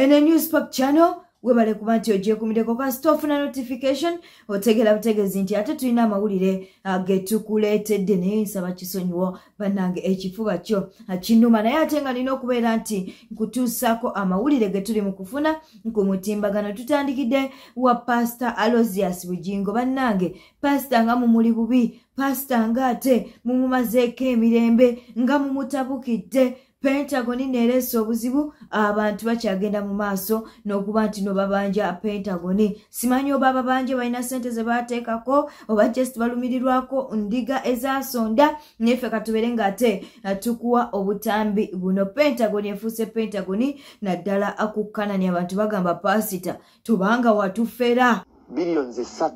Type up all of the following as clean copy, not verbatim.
ene Newspaper channel webale kuba nti ogiye kumideko kasita ofuna notification otegera butegezi nti ate tulina amawulire getukuleetedde naye nsaba kisonyiwo bannange ekifuba kyo kinuma naye ate nga nina okubeera nti nkutuusaako amawulire getuli mu kufuna ku mutimbagano tutandikidde wa Pastor Aloysius Bugingo. Bannange pastor nga mumuli bubi, pastor nga ate mumumazeeko emirembe nga mumutabukidde. Pentagon nerese obuzibu abantu bakyagenda mu maaso n'okuba nti no babanja Pentagon. Simanyi oba babanje balina sente ze bateekako oba just balumirirwako ndiga ezasonda nefe katubere nga ate tukuwa obutambi buno. Pentagon efuuse Pentagon naddala akukkananya abantu bagamba pasita tubanga watufera billions 3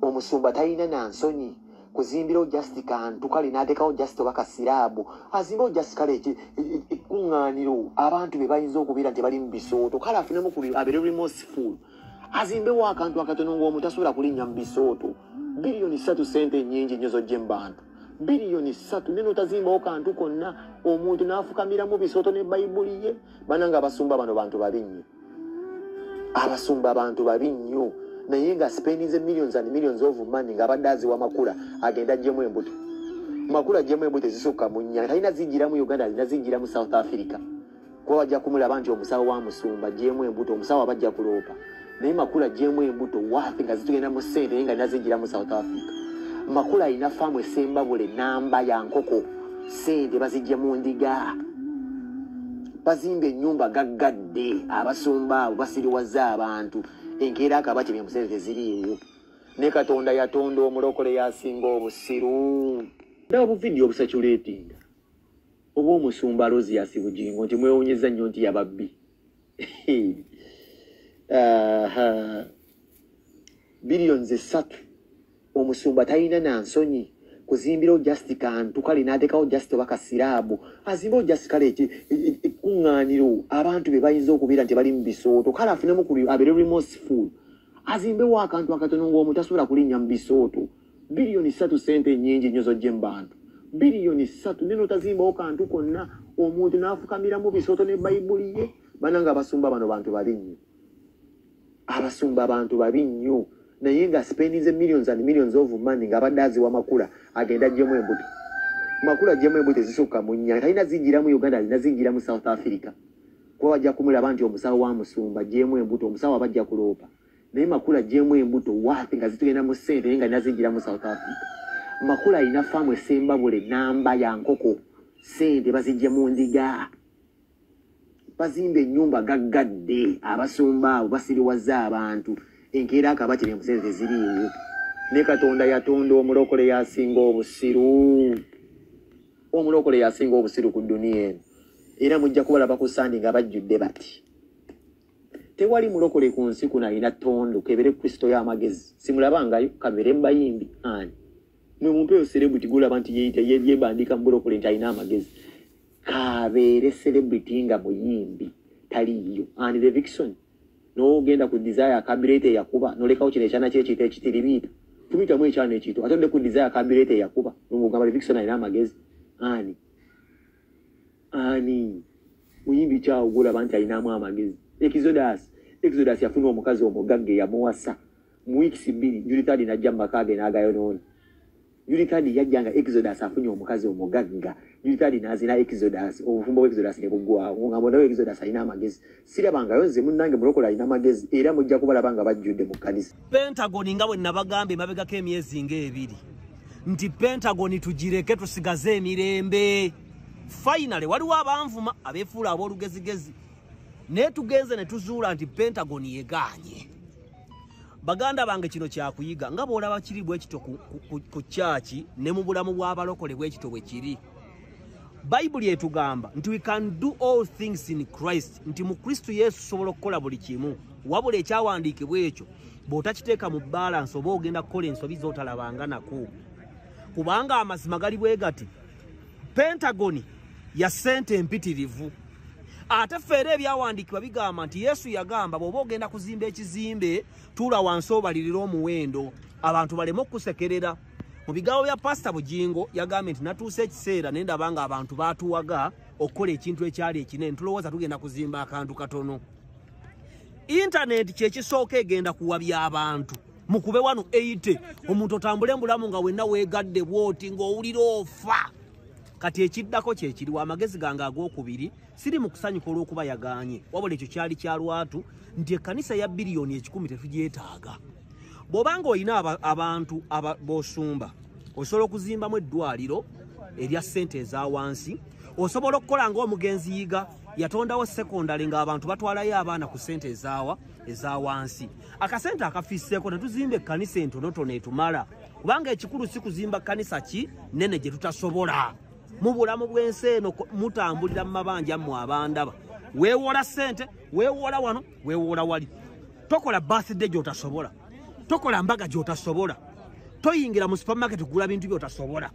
omusumba talina nansonyi kuzimbiro just kantu kali natekawo just bakasirabu azimbo just kale kunganiro abantu be bayinza okubira nti bali mbisooto kala afunemu kuli abere remorseful azimbe wa kantu akatono ngo mutasobola kulinnya mbisooto bilioni 3 sente nyingi nyozo jembantu bilioni 3 neno tazimba okantu konna omuntu nafukamira mu bisooto ne Bayibuli ye bananga abasumba bano bantu balinyi abasumba abantu balinyo na yenga spending millions and millions of money ngabadazi wa makula agenda jemu embuto makula jemu embuto zisoka munya talina zinjira mu Uganda alina zinjira mu South Africa kwa wajja kumula bantu omusawo wa musumba jemu embuto omusawo abajja kulopa naye makula jemu embuto wapi nga zitugenda mu sente yenga nazinjira mu South Africa makula ina famu esemba bule namba ya nkoko sente bazijja mu ndiga bazimbe nyumba gaggadde abasumba basiriwaza abantu enkeera akabati bya musente ziriyo ne Katonda yatonda omulokole yasinga obusiru ndawo bu video obusaculating obo musumba Aloysius Bugingo nti mwewunyeza nnyo nti yababbi billions 3 omusumba talina nansonyi kuzimbiro just kantu kali natekawo just bakasirabu azimbo just kale kunganiro abantu be bayinza okubira nti bali mbisooto kala afunemu kuli abere remorseful azimbe wa kantu akatono ngo mutasobola kulinnya mbisooto bilioni 3 sente nyingi nyozo jembantu bilioni 3 neno tazimba okantu konna omuntu nafukamira mu bisooto ne Bayibuli ye bananga abasumba bano bantu balinyo abasumba abantu balinyo na yenga spending millions and millions of money ngabadazi wa makula agenda jemu embuto makula jemu embuto zisoka munya talina zinjira mu Uganda alina zinjira mu South Africa kwa wajja kumula bantu omusawo wa musumba jemu embuto omusawo abajja kulopa naye makula jemu embuto wapi nga zitugenda mu sente yenga nazinjira mu South Africa makula ina famu esemba bule namba ya nkoko sente bazijja mu ndiga bazimbe nyumba gaggadde abasumba basiriwaza abantu enkeera akabati bya musente ziriyo ne Katonda yatonda omulokole yasinga obusiru omulokole yasinga obusiru ku dunia era mujja kubalaba ku sandi nga bajjudde bati tewali mulokole ku nsi kuna ina tondo kebere Kristo y'amagezi simulabangayo kabere mbayimbi ani mwe mumpeyo celebrity gula banti ye bandika mulokole nti ina amagezi kabere celebrity nga muyimbi taliyo ani the Vixen no genda ku desire kabirete yakuba no leka uchine chana chechi techitiribita tumita mwe chane chito atonde ku desire kabirete yakuba ngamba Vixen ina magezi ani uyimbi cha ugula bantu ina amagezi Exodus yafuna omukazi omugagge ya muwasa mu weeks 2 Julitadi na jamba kage na agayo none Julitadi yajjanga Exodus afunye omukazi omugagga Julitadi nazina Exodus obufumbo bwa Exodus ne bugwa ngabona Exodus ina amagezi sirabanga yonze munnange mulokola ina amagezi era mujja kubalabanga bajjudde mu kanisa. Pentagon ngabwe nabagambe mabega ke myezi ng'ebiri nti Pentagon tujireke tusigaze emirembe finally waliwo abanvuma abefuula abolugezigezi ne tugenze ne tuzuula nti Pentagon yeganye baganda bange kino kyakuyiga nga boolaba kiri bwe kito ku church ne mu bulamu bw'abalokole bwe kito bwe kiri. Bible etugamba nti we can do all things in Christ nti mu Kristo Yesu sobola okukola buli kimu wabula ekyawandiikibwa ekyo bw'otakiteeka mu balance oba ogenda kukola ensobi z'otalabanga nako kubanga amazima gali bwe gati Pentagon ya sente empitirivu ate fere ebyawandiikibwa bigamba nti Yesu yagamba bw'oba ogenda kuzimba ekizimbe tuula wansi obalirira omuwendo abantu baleme okusekerera. Mu bigambo bya Pastor Bugingo yagambye nti natuuse ekiseera nendaba nga abantu baatuwaga okukola ekintu ekyali ekinene tulowooza tugenda kuzimba akantu katono internet kyekisooka egenda kuwabya abantu mukube wano 80 omuntu otambule mbulamu nga wenna weegadde bwoti ng'owulira ofa kati ekiddako kyekiriwa amagezi gange ag'okubiri siri mu kusanyuka olw'okuba yagaanye wabula ekyo kyali kya lwatu nti ekkanisa ya biliyoni 10 tetugyetaaga bw'obanga olina abantu b'osumba osobola okuzimbamu eddwaliro erya ssente eza wansi osobola okukola ng'omugenzi yiga yatondawo sekondale ng'abantu batwalayo abaana ku ssente eza wansi akasente akafiiseeko ne tuzimba ekkanisa entonotono etumala kubanga ekikulu si kuzimba kkanisa ki nene gye tutasobola mu bulamu bw'ensi eno mutambulira mu mabanja mmwe abandaba weewola ssente weewola wano weewola wali tokola birthday gy'otasobola tokola mbaga gy'otasobola toyingira mu supermarket kugula bintu by'otasobola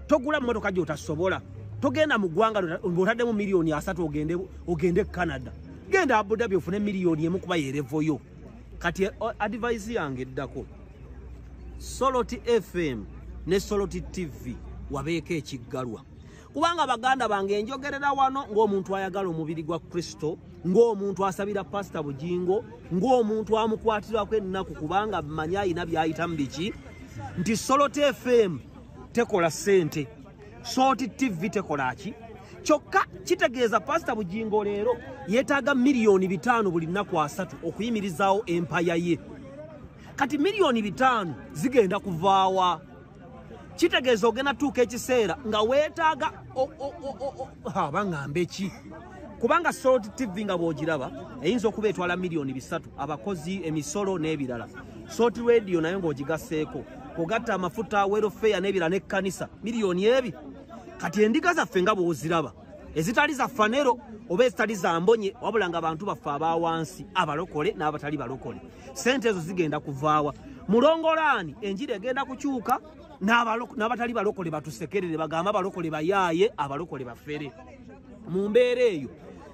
togula mmotoka gy'otasobola togenda mu ggwanga ng'otaddemu miliyoni 3 ogende Canada genda Abu Dhabi ofune miliyoni 1 kuba yerevoyo kati advice yange eddako Soloti FM ne Soloti TV wabeeko ekiggalwa kubanga baganda bange njogerera wano ng'omuntu ayagala omubiri gwa Kristo ng'omuntu asabira Pastor Bujingo ng'omuntu amukwatirako ennaku kubanga mmanyi ayina by'ayitamu biki nti Soloti FM tekola ssente Soloti TV tekola ki kyokka kitegeeza Pastor Bujingo leero yeetaaga miliyoni 5 buli nnaku 3 okuyimirizaawo empaya ye kati miliyoni 5 zigenda kuvaawa kitegeeza ogenda tuuka ekiseera nga weetaaga baŋŋambe ki kubanga Soloti TV nga bw'ogiraba eyinza okuba etwala miliyoni 3 abakozi emisolo n'ebirala Soloti Radio nayo ng'ogigaseeko kugatta amafuta welfare n'ebirala n'ekkanisa miliyoni 2 kati endiga zaffe nga bw'oziraba ezitali za fanero oba ezitali za mbonye wabula nga abantu baffe abawansi abalokole n'abatali balokole sente ezo zigenda kuvaawa mulongolaani enjiri egenda kukyuka n'abatali balokole batusekerere bagamba abalokole bayaaye abalokole bafere mu mbeera eyo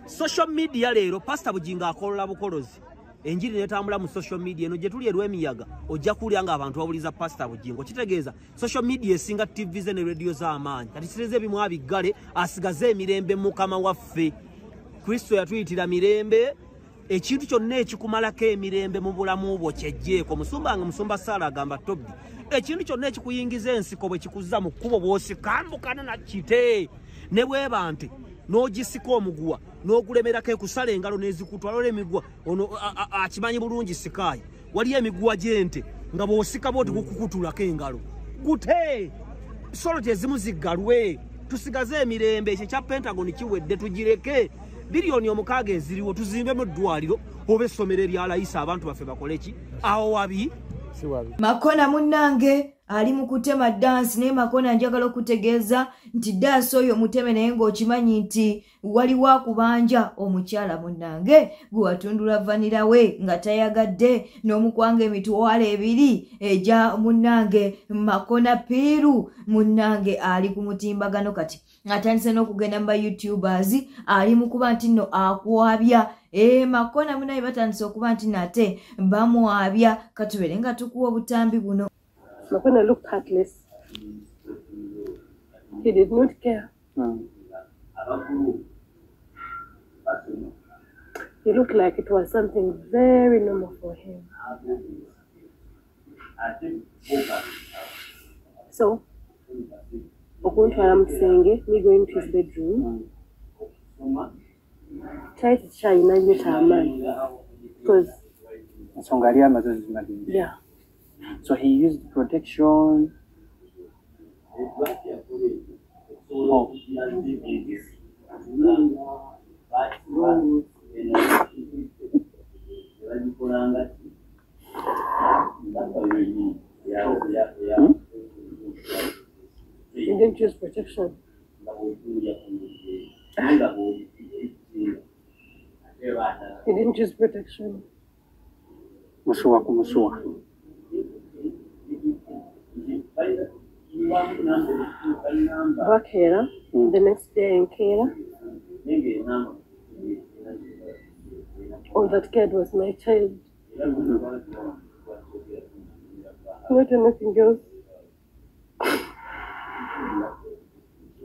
social media leero Pastor Bujingo akolola bukolozi enjiri netambula mu social media eno gye tuli erw'emiyaga ojja kuwulira nga abantu babuliza Pastor Bujingo kitegeeza social media esinga TV ze ne radio z'amaanyi kati sireze ebimu abiggale asigaze emirembe mukama waffe Kristo yatuyitira mirembe ekintu kyonna ekikumalako emirembe mu bulamu bwo kyejjeeko musumba Sara agamba Tobi ekintu kyonna ekikuyingiza ensiko bwe kikuzza mu kkubo bw'osikambukana na kite ne bweba nti n'ogisika omuguwa n'ogulemerako ekusala engalo n'ezikutwala emiguwa ono akimanyi bulungi sikaayi wali emiguwa gy'ente nga bw'osika bwoti gukukutulako engalo gute Soloti ezimu ziggalwe tusigaze emirembe ekyo kya Pentagon kiwedde tugireke biliyoni 6 eziriwo tuzimbemu eddwaliro oba essomero eryalayisa abantu baffe bakole ki awo wabi Makona munnange ali mu kutema dance naye Makona njagala okutegeeza nti dance oyo muteme naye ng'okimanyi nti waliwo akubanja omukyala munnange gwe watundula vanira we nga tayagadde n'omukwanga emitwalo 2 eja munnange Makona Piru munnange ali ku mutimbagano kati atandise n'okugenda mu YouTubers ali mu kuba nti nno akwabya Makona munaye batandise okuba nti nate bamwabya katubere nga tukuwa obutambi buno. Makona looked heartless. He did not care. He looked like it was something very normal for him. So, me going to his bedroom, try to shine a man. Because, yeah. So he used protection. Oh. He didn't use protection. He didn't use protection. Musua. Back here, the next day in Kera. All that cared was my child. Not anything else.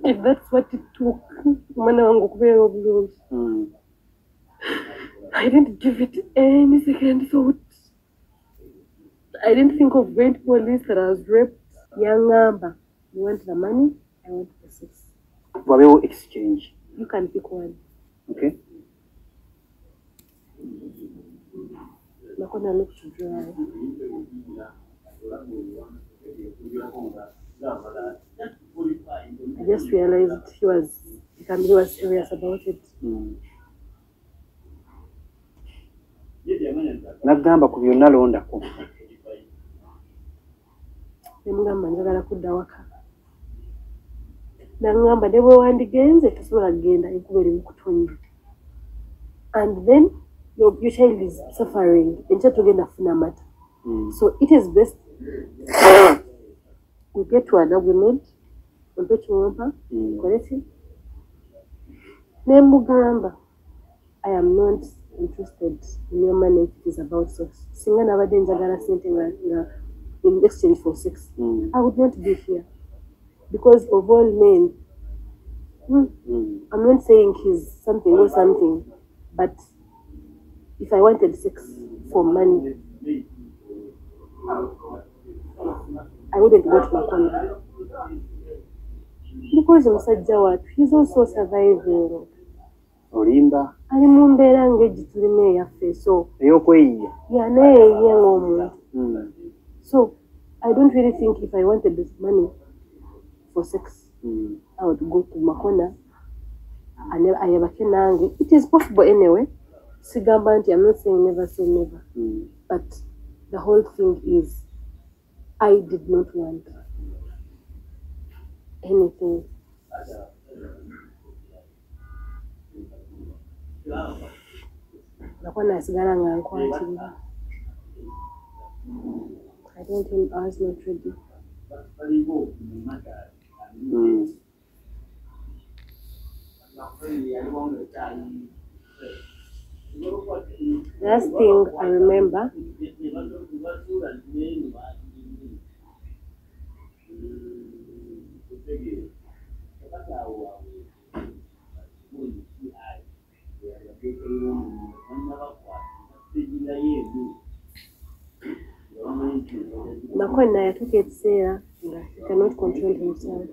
If that's what it took, Mana wangu kubera blues. I didn't give it any second thought. I didn't think of going to police that I was raped. Young Amber, you want the money? I want the sex. What will exchange? You can pick one. Okay. I'm not gonna look to dry. I just realized he was serious about it. Nagamba ku byonna londako. Nemugamba njagala kudda waka. Nangamba ne bwe wandigenze tosobola kugenda enkuba eri mu kutonnya. And then your child is suffering. Enkya togenda kufuna amata. So it is best we get to an agreement. Ompe kiwompa. Correct? Nemugamba I am not interested in your money if it is about sex. Singa nabadde njagala sente nga in exchange for sex. I would not be here. Because of all men, I'm not saying he's something or something, but if I wanted sex for money, I wouldn't go to Makona. Because omusajja watu, he's also surviving. Olimba. Ali mu mbeera ng'egitulina eyaffe, so ey'okweyiya. Yaneeyiya ng'omuntu. So I don't really think if I wanted this money for sex, I would go to Makona and ayabake nange. It is possible anyway. Sigamba nti, I'm not saying never say never. But the whole thing is I did not want anything. Nakona asigala nga nkwatirira. I told him I was not ready. Last thing I remember, Makona took it Sarah, he cannot control himself.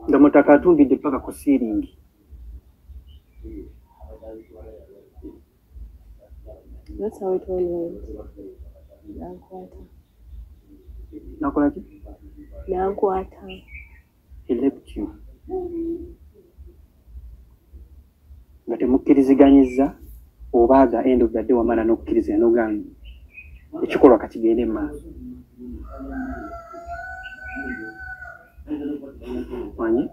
Nga mutaka atumbidde paka ku ceiling. That's how it all went. Nakola ki? Nankwata. He left you. Nga temukkiriziganyizza obaaga end of the day wamala n'okukkiriziganya n'ogamba ekikolwa kakigende mu maaso. Manyi?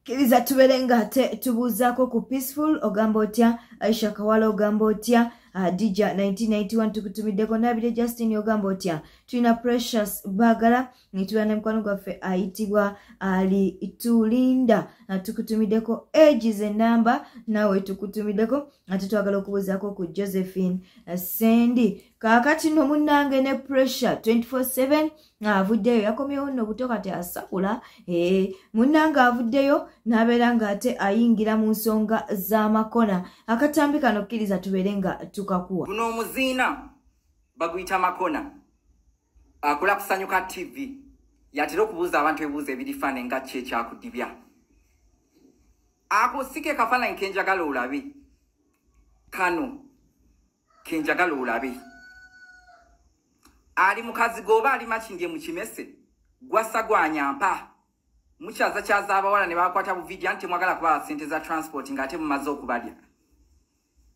Kiriza tubeere nga tubuuzaako ku Peaceful ogamba otya, Aisha Kawala ogamba otya, Dija 1991 tukutumiddeko, Nabire Justin ogamba otya, tulina Precious Bagala nituula ne mukwano gwaffe ayitibwa Ali Tulinda tukutumiddeko, Ages enamba naawe tukutumiddeko, ate twagala okubuuzaako ku Josephine Sendi. Kaakati nno munnange ne Pressure 24/7 avuddeyo yakomyewo nno buto kati asakula. Munnange avuddeyo n'abeera ng'ate ayingira mu nsonga z'amakona. Akatambi kano kkiriza tubeere nga tukakuwa. Guno omuziina baguyita makona. Akola kusanyuka TV. Yatera okubuuza abantu ebibuuzo ebirifaanane nga ki ekyakudibya. Ako sike kafaananyi kenjagala olabe. Kano kenjagala olabe. Ali mukazi goba ali machinge mu kimese gwasa gwanyampa muchaza chaza abawala ne bakwata bu video anti mwagala kuba sente za transport ngate mu mazo okubalya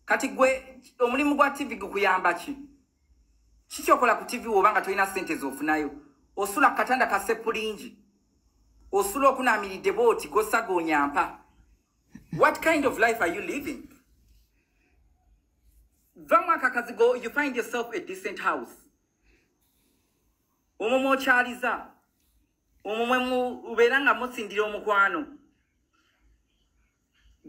kati gwe omulimu gwa TV gukuyamba ki kichokola ku TV obanga toina sente zofunayo osula katanda ka sepulingi osula okunamiride boti gosa gonyampa. What kind of life are you living? Vama kakazi go you find yourself a decent house. Omomo chaliza omomwe mu uberanga mutsindira omukwano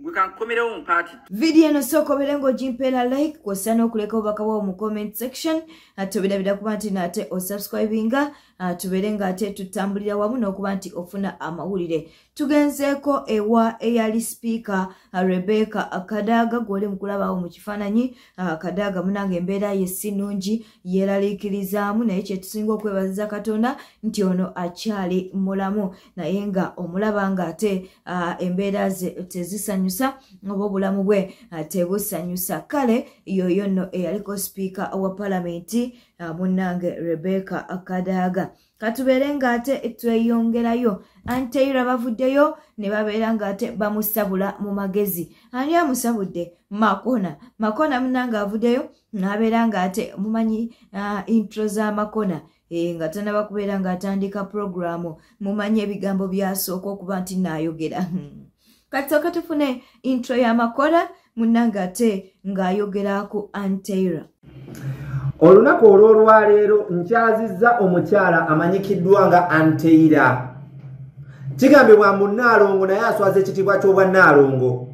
gwe kankomerewo mpaati. Video eno sooka obeerenga ogimpeera like kw'ossa n'okuleka obubaka bwawo mu comment section tobeerabira kuba nti nate osubscribinga tubeere nga ate tutambulira wamu n'okuba nti ofuna amawulire. Tugenzeeko ewa eyali speaker Rebecca Kadaga gw'oli mu kulabawo mu kifaananyi. Kadaga munange embeera ye si nnungi yeeraliikirizaamu naye kye tusinga okwebaziza Katonda nti ono akyali mulamu naye nga omulaba nga ate embeera ze tezisanyusa oba obulamu bwe tebusanyusa. Kale yoyo nno eyaliko speaker wa palamenti munnange Rebecca Kadaga. Katubeere nga ate tweyongerayo Anteira bavuddeyo ne babeera nga ate bamusabula mu magezi. Ani amusabudde? Makona munnange avuddeyo n'abeera nga ate mumanyi intro za Makona nga tanaba kubeera nga atandika programu mumanyi ebigambo byasooka okuba nti naayogera. Kati tufune intro ya Makona munnange ate ng'ayogera ku Anteira. Olunaku olw'olwaleero nkyazizza omukyala amanyikiddwa nga Anteira. Kigambibwa mu Nnaalongo naye aswaza ekitiibwa ky'obwa Nnaalongo.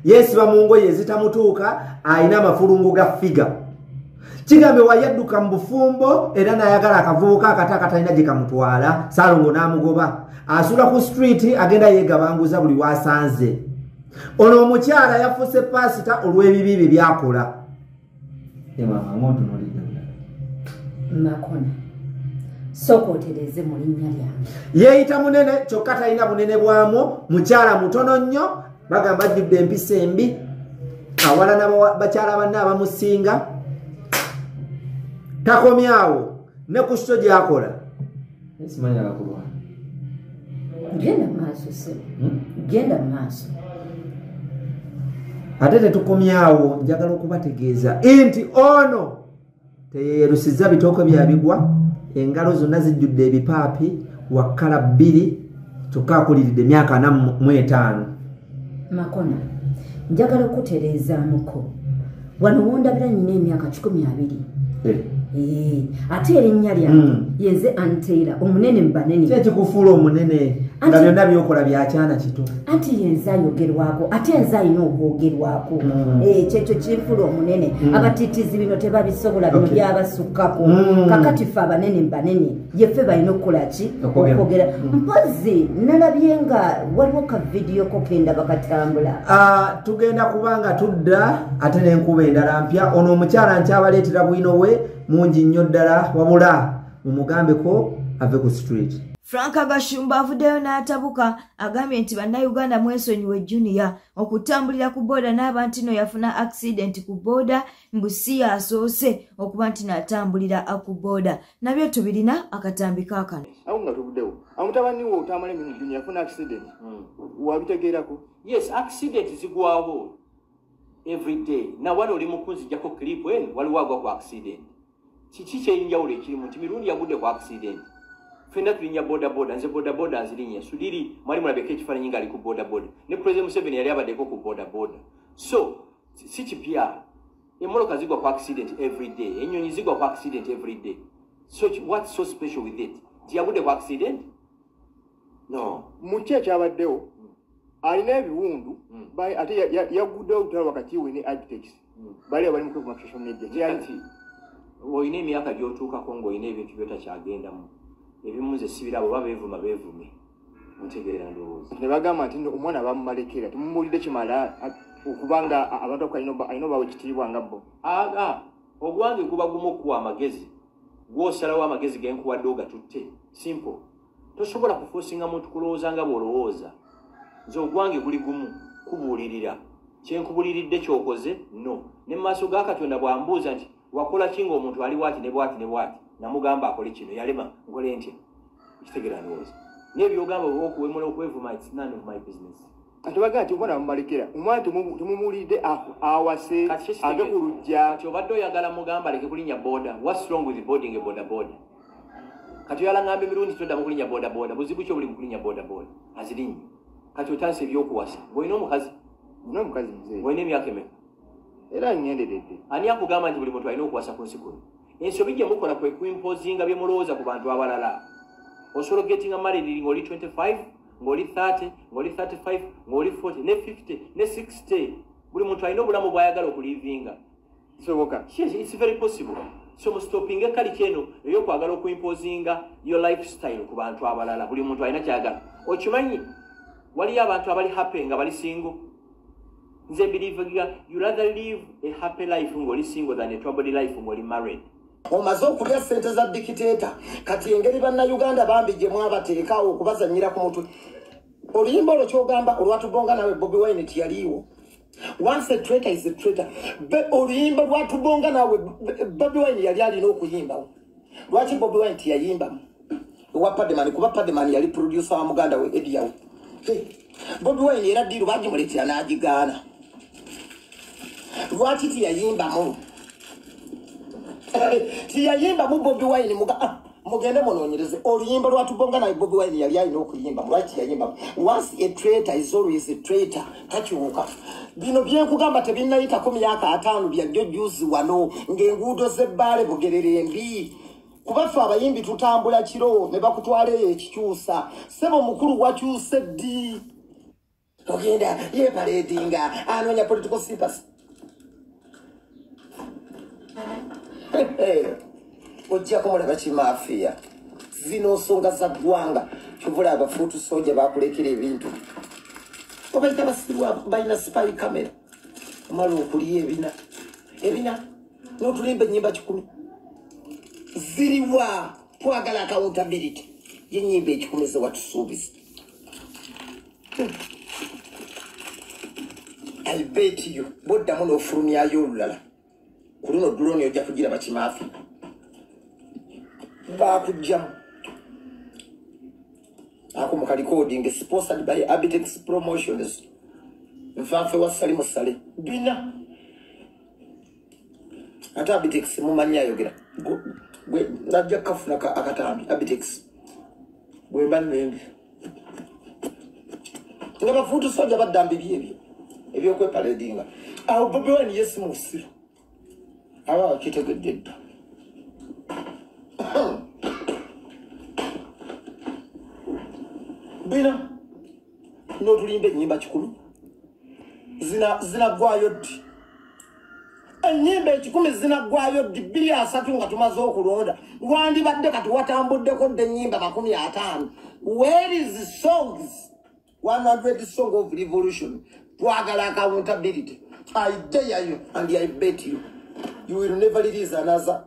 Yeesiba mu ngoye ezitamutuuka alina amafulungu ga figa. Kigambibwa yadduka mu bufumbo era n'ayagala akavubuka akata akatalina gye kamutwala Ssaalongo n'amugoba. Asula ku street agenda yeegabanguza buli w'asanze. Ono omukyala yafuuse paasita olw'ebibi bye byakola. Makona sooka otereeze mu linnya lyange. Yeeyita munene kyokka talina bunene bwamu, mukyala mutono nnyo, bagamba ajjudde empisa embi, awala n'abakyala banne abamusinga. Takomyawo ne ku kito gy'akola. Genda maaso sebo, genda maaso. Ate tetukomyawo, njagala okubategeeza nti ono teyeerusizza bitooke byabigwa, engalo zonna zijjudde ebipaapi, wakkala 2 kyokka akuliridde emyaka 45. Makona njagala okutereezaamuko wano wondabira nnina emyaka 12. Ate erinnya lyange yenze Anteira omunene mu banene. Kyekikufuula omunene nga byonna byokola byakyana kito. Anti yenze ayogerwako ate enze alina okwogerwako. Kyekyo kinfuula omunene. Abatiitizi bino tebabisobola bino byabasukkako. Kakati ffe abanene mu banene yeffe balina okukola ki? Okwogera. Mpozi nalabye nga waliwo ka vidiyo ko kenda bakatambula. Tugenda kubanga tudda ate n'enkuba endala mpya. Ono omukyala nkyabaleetera bwino we mungi nnyo ddala wabula mumugambeko ave ku street. Frank Gashumba avuddeyo n'atabuka agambye nti bannayuganda mwesonyiwe Junior okutambulira ku booda n'abantu no yafuna accident ku booda mbusi yasoose okuba nti n'atambulira ku booda. Nabyo tubirina akatambi kaakano. Awo nga tubuddewo amutabani wo otambula emirundi Junior yafuna accident. Wabitegeerako? Yes, accident zigwawo every day. Na wano oli mukunzijjako clip eno waliwo agwa ku accident. Kiki ky'enjawulo ekirimu nti mirundi yagudde ku accident. Fena tulinya boda nze boda nzirinya sudiri mwali mulabeko ekifaananyi ng'ali ku boda. Ne President Museveni yali abaddeko ku boda. So si kipya. Emmoloka zigwa ku accident every day. Ennyonyi zigwa ku accident every day. So what's so special with it? Nti yagudde ku accident? No. Mu ki ekyabaddewo alina ebiwundu ate yaguddewo olutalo wakati we ne architects. Bali abali mu kweguma social media. Olina emyaka gy'otuukako ng'olina ebintu by'otakyagendamu. Ebimu nze sibirabo oba beevume mutegeera ndowooza. Ne bagamba nti omwana bamumalekera tumumuulidde kimala okubanga abantu alina obawa ekitiibwa nga bo. Ogwange guba gumu okuwa amagezi gw'osalawo amagezi genkuwadde ogatutte. Simple. Tosobola kufuusinga muntu kulowooza nga bw'olowooza. Nze ogwange guli gumu kubuulirira. Kyenkubuuliridde ky'okoze no. Ne mu maaso ga Katonda bw'ambuuza nti wakola ki ng'omuntu ali bw'ati ne bw'ati ne bw'ati. Namugamba akole kino yalema ngole ntya kitegeera ndowooza n'ebyogamba okuwemula okwevuma it's none of my business. Kati bagaa nti omwana bamumalekera omwana temumuwulidde awase age ku lujja. Kati obadde oyagala mugamba aleke kulinnya boda. What's wrong with boarding a boda? Kati oyala ngamba emirundi toddamu kulinnya boda. Buzibu ki obuli mu kulinnya boda? Azirinnye. Kati otandise ebyokuwasa ng'olina omukazi. Nina omukazi muzeeyi. Olina emyaka emeka? Era ngenderedde. Ani akugamba nti buli muntu alina okuwasa ku nsi kuno? Ensobi gye mukola kwe kuimpozinga bye mulowooza ku bantu abalala. Osobola gettinga married ng'oli 25 ng'oli 30 ng'oli 35 ng'oli 40 ne 50 ne 60 buli muntu alina obulamu bw'ayagala okulivinga kisoboka. it's very possible. So mustopinga kali kyeno eyokwagala okuimposinga your lifestyle ku bantu abalala buli muntu alina kyagala okimanyi waliyo abantu abali happy nga bali single nze believe you rather live a happy life ng'oli single than a troubled life ng'oli married. Omaze okulya ssente za dictator kati engeri bannayuganda bambi gye mwabateekawo okubazanyira ku mutwe oluyimba olwo kyogamba olwatubonga nawe Bobi Wine tiyaliiwo. Once a traitor is a traitor. Oluyimba lwatubonga nawe Bobi Wine yali alina okuyimbawo. Lwaki Bobi Wine tiyayimbamu? Owa Padman kuba Padman yali producer wa muganda we Eddie Yawo. Bobi Wine era ddiru bagimuletera n'agigaana. Lwaki tiyayimbamu? Tiyayimbamu Bobi Wine mugende munoonyereze oluyimba lwatubonga nawe Bobi Wine yali alina okuyimbamu. Lwaki tiyayimbamu? Once a traitor is always a traitor. Takiwuka. Bino byenkugamba tebinnayitako myaka 5 byajjo juzi wano ng'enguudo z'ebbaale Bugerere mbi. Kubaffe abayimbi tutambula kiro ne bakutwala ekikyusa. Ssebo mukulu wakyuse ddi. Ogenda yeepareedinga anoonya political sympathy. Ojjako mulaba kimaafiya. Zino nsonga za ggwanga kyovula abafuutu soja bakulekera ebintu. Obaita basirwa balina spy camera. Omala okuliya ebina n'otulimba ennyimba 10. Ziriwa twagala accountability y'ennyimba 10 ze watusuubiza. I bet you boddamu n'ofulumyayo olulala ku luno drone ojja kugira bakimaafi baakugjamu ako mu recording sponsored by Abitex Promotions nfanfe wa Salimu Sale bina ata Abitex mumanyi ayogera gwe najja kafuna akatambi Abitex gwe bannembi nga bafuutu soja baddambi byebyo ebyokweparedinga awo Bobi Wine yesi musiru aba wakitegedde dda bina n'otulimba ennyimba 10 zinaggwayo ddi ennyimba 10 zinaggwayo ddi 2 nga tumaze okulonda wandibadde kati watambuddeko dde ennyimba 50. Where is the songs 100 song of revolution? Twagala accountability. I dare you and I bet you will never release another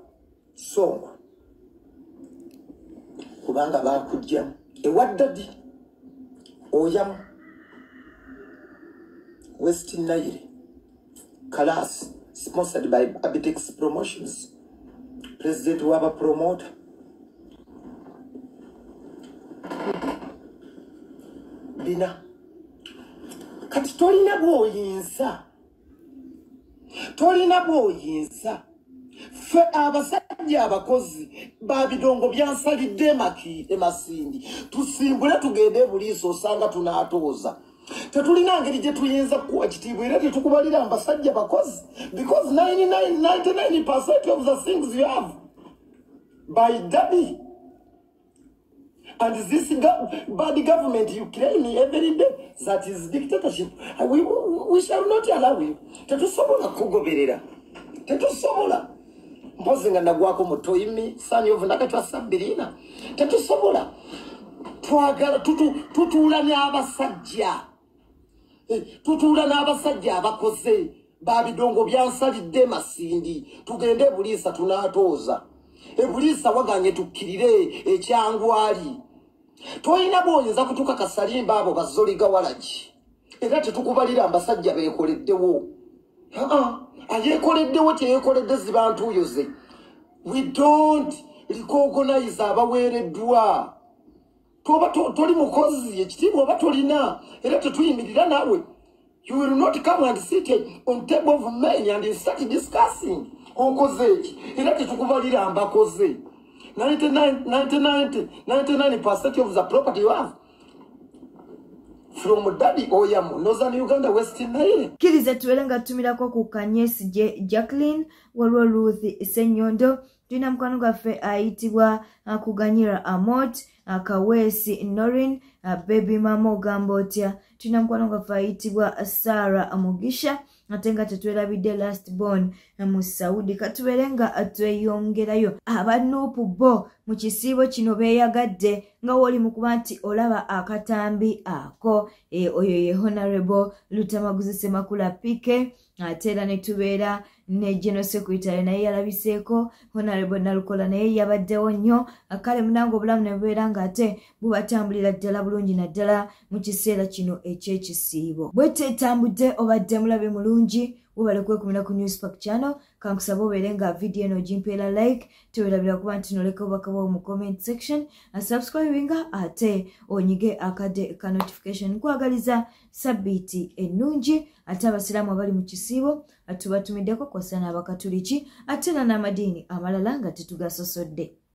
song kubanga bakujjamu ewaddadi oyamu West Nile Kalas sponsored by Abitex Promotions president waba promoter bina kati tolina bwoyinza fe abasajja abakozi babidongo byansalidde emasindi tusimbule tugende buliiso osanga tunaatooza tetulina ngeri gye tuyinza kuwa kitiibwa era tetukubalira abasajja bakozi because 99% of the things you have by daddy and this bad government you claim every day that is dictatorship. We shall not allow you. Tetusobola kugoberera. Tetusobola. Mpozi nga nagwako mutoyimi sani of nakatwa sabirina. Tetusobola. Twagala tutuula n'abasajja. Tutuula n'abasajja abakoze babidongo byansalidde masindi tugende buliisa tunaatooza. Ebuliisa waganye tukkirire ekyangwali. Toyina bwoyinza kutuka kasalimba abo bazoliga walagi. Era tetukubalira abasajja beekoleddewo. Ayeekoleddewo teyeekoledde zibantu yoze. We don't recognize abaweereddwa. Toli mukozi ekitiibwa oba tolina. Era tetuyimirira naawe. You will not come and sit on table of men and start discussing. Okoze era tetukubalira ambakoze 99% of the property you have from Daddy Oyamu, Northern Uganda, Western Nile. Kiriza tuwelenga tumirako ku Kanyesi Jacqueline, waliwo Ruth Senyondo, tulina mukwano gwaffe ayitibwa Kuganyira Amot, Kawesi Norin, Baby Mama ogamba otya, tulina mukwano gwaffe ayitibwa Sarah Mugisha, ate nga tetwerabidde last born mu Saudi. Katuberenga tweyongerayo abanuupu bo mu kisiibo kino beeyagadde nga woli mu kuba nti olaba akatambi ako. Oyo ye Honorable Lutamaguzi Semakula Pike, ate era ne tubeera ne General Secretary naye yalabiseeko, Honorable Nalukola naye yabaddewo nnyo. Kale munange obulamu ne bubeera ng'ate bubatambulira ddala bulungi naddala mu kiseera kino eky'ekisiibo. Bwe tetambudde obadde mulabe mulungi, webale kwekumira ku Newspark channel. Kankusaba obeere nga video eno gimpeera like, teweerabira kuba nti noleka obubaka bwawo mu comment section, subscribinga ate onyige akade ka notification. Nkwagaliza sabbiiti ennungi, ate abasiraamu abali mu kisiibo tubatumiddeko kwasa n'abakatuliki ate n'amadiini amalala nga tetugasosodde.